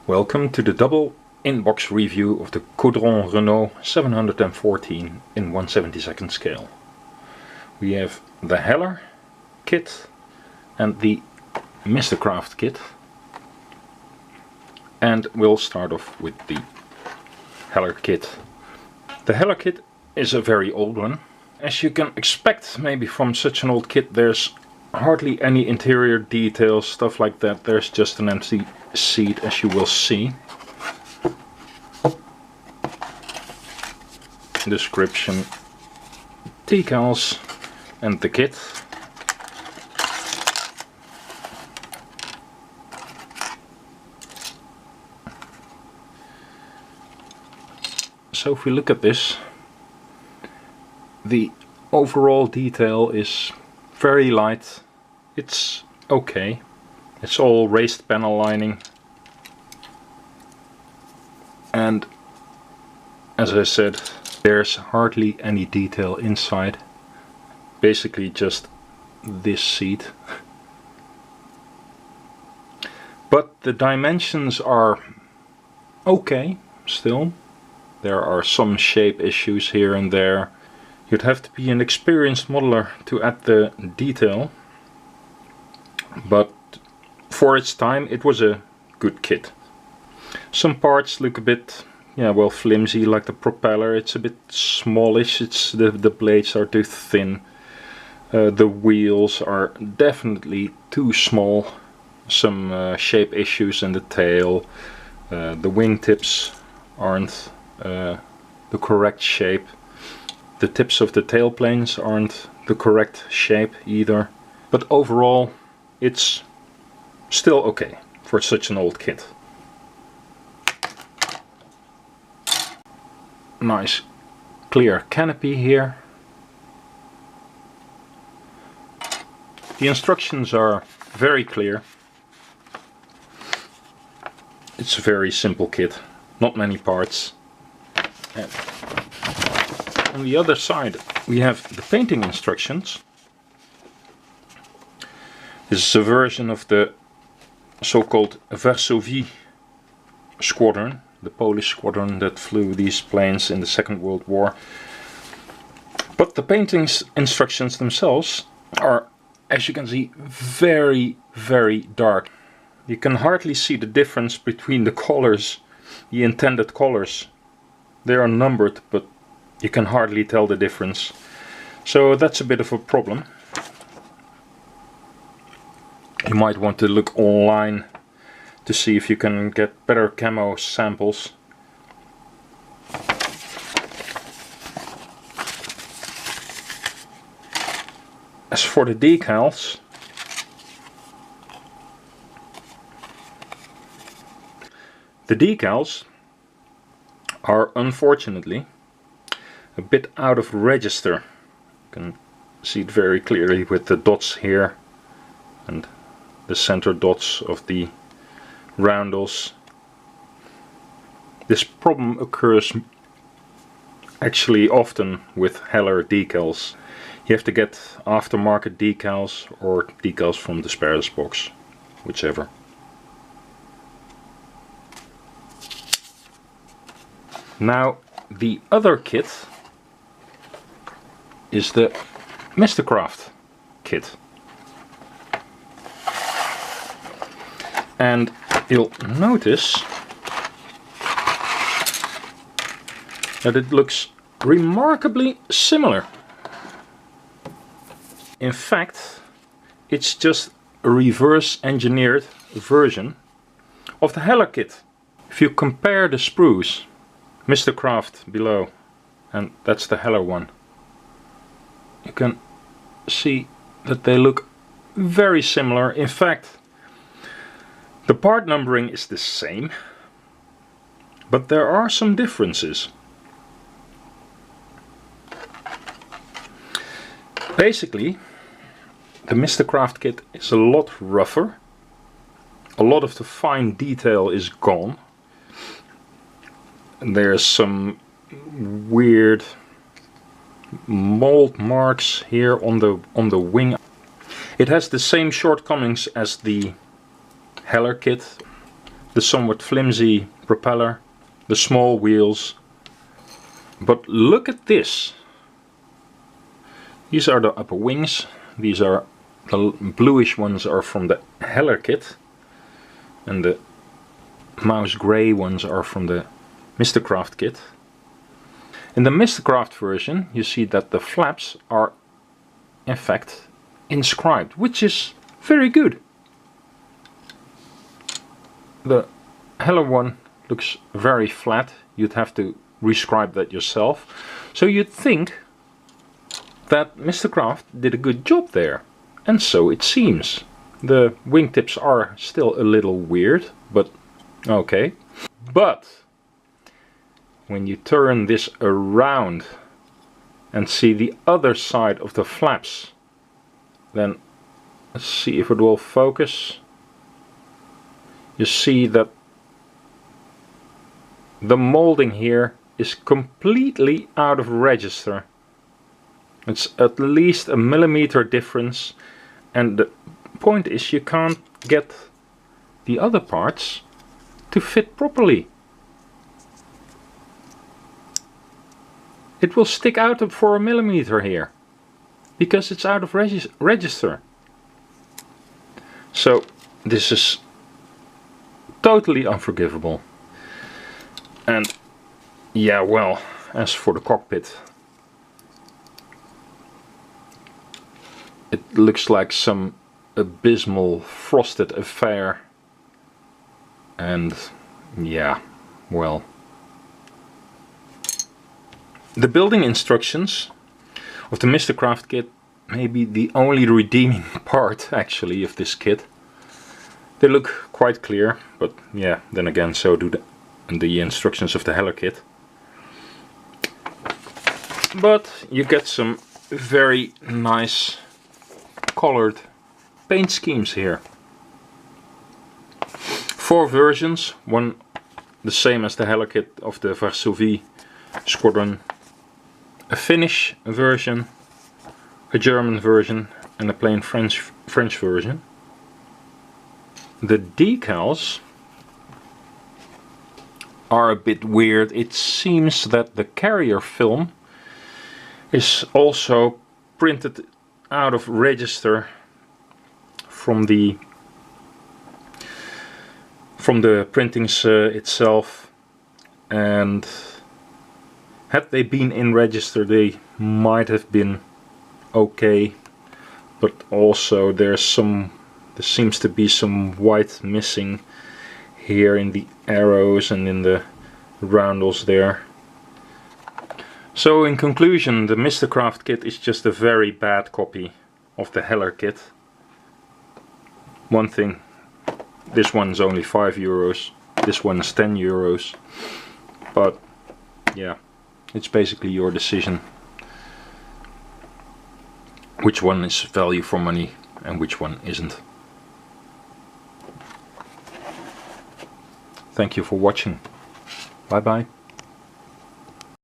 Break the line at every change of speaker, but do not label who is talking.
Welcome to the double inbox review of the Caudron C.714 in 1/72 scale. We have the Heller kit and the Mastercraft kit, and we'll start off with the Heller kit. The Heller kit is a very old one. As you can expect maybe from such an old kit, there's hardly any interior details, stuff like that. There's just an empty seat, as you will see. Description, decals, and the kit. So if we look at this, the overall detail is very light. It's okay. It's all raised panel lining, and as I said, there's hardly any detail inside. Basically just this seat. But the dimensions are okay still. There are some shape issues here and there. You'd have to be an experienced modeler to add the detail, but for its time it was a good kit. Some parts look a bit, well, flimsy, like the propeller. It's a bit smallish. The blades are too thin. The wheels are definitely too small. Some shape issues in the tail. The wingtips aren't the correct shape. The tips of the tail planes aren't the correct shape either. But overall, it's still okay for such an old kit. Nice clear canopy here. The instructions are very clear. It's a very simple kit, not many parts. And on the other side we have the painting instructions. This is a version of the so-called Varsovie squadron, the Polish squadron that flew these planes in the Second World War. But the painting instructions themselves are, as you can see, very, very dark. You can hardly see the difference between the colors, the intended colors. They are numbered, but you can hardly tell the difference. So that's a bit of a problem. You might want to look online to see if you can get better camo samples. As for the decals, are unfortunately a bit out of register. You can see it very clearly with the dots here and the center dots of the roundels. This problem occurs actually often with Heller decals. You have to get aftermarket decals or decals from the spares box, whichever. Now the other kit is the Mastercraft kit. And you'll notice that it looks remarkably similar. In fact, it's just a reverse engineered version of the Heller kit. If you compare the sprues, Mastercraft below, and that's the Heller one, you can see that they look very similar. In fact, the part numbering is the same, but there are some differences. Basically, the Mastercraft kit is a lot rougher. A lot of the fine detail is gone. And there's some weird mold marks here on the wing. It has the same shortcomings as the Heller kit. the somewhat flimsy propeller, the small wheels. But look at this. These are the upper wings. These are the bluish ones are from the Heller kit, and the mouse grey ones are from the Mastercraft kit. In the Mastercraft version you see that the flaps are in fact inscribed, which is very good. The Heller one looks very flat. You'd have to rescribe that yourself. So you'd think that Mastercraft did a good job there. And so it seems. The wingtips are still a little weird, but okay. But when you turn this around and see the other side of the flaps, then let's see if it will focus. You see that the molding here is completely out of register. It's at least a millimeter difference, and the point is you can't get the other parts to fit properly. It will stick out for a millimeter here because it's out of register. So this is totally unforgivable. And yeah, well, as for the cockpit, it looks like some abysmal frosted affair. And yeah, well, the building instructions of the Mastercraft kit may be the only redeeming part actually of this kit. They look quite clear, but yeah, then again so do the instructions of the Heller kit. But you get some very nice colored paint schemes here. 4 versions, one the same as the Heller kit of the Varsovie Squadron, a Finnish version, a German version and a plain French version. The decals are a bit weird. It seems that the carrier film is also printed out of register from the printings itself, and had they been in register they might have been okay, but also there seems to be some white missing here in the arrows and in the roundels there. So in conclusion, the Mastercraft kit is just a very bad copy of the Heller kit. One thing, this one's only 5 euros, this one's 10 euros, but yeah, it's basically your decision which one is value for money and which one isn't. Thank you for watching. Bye bye.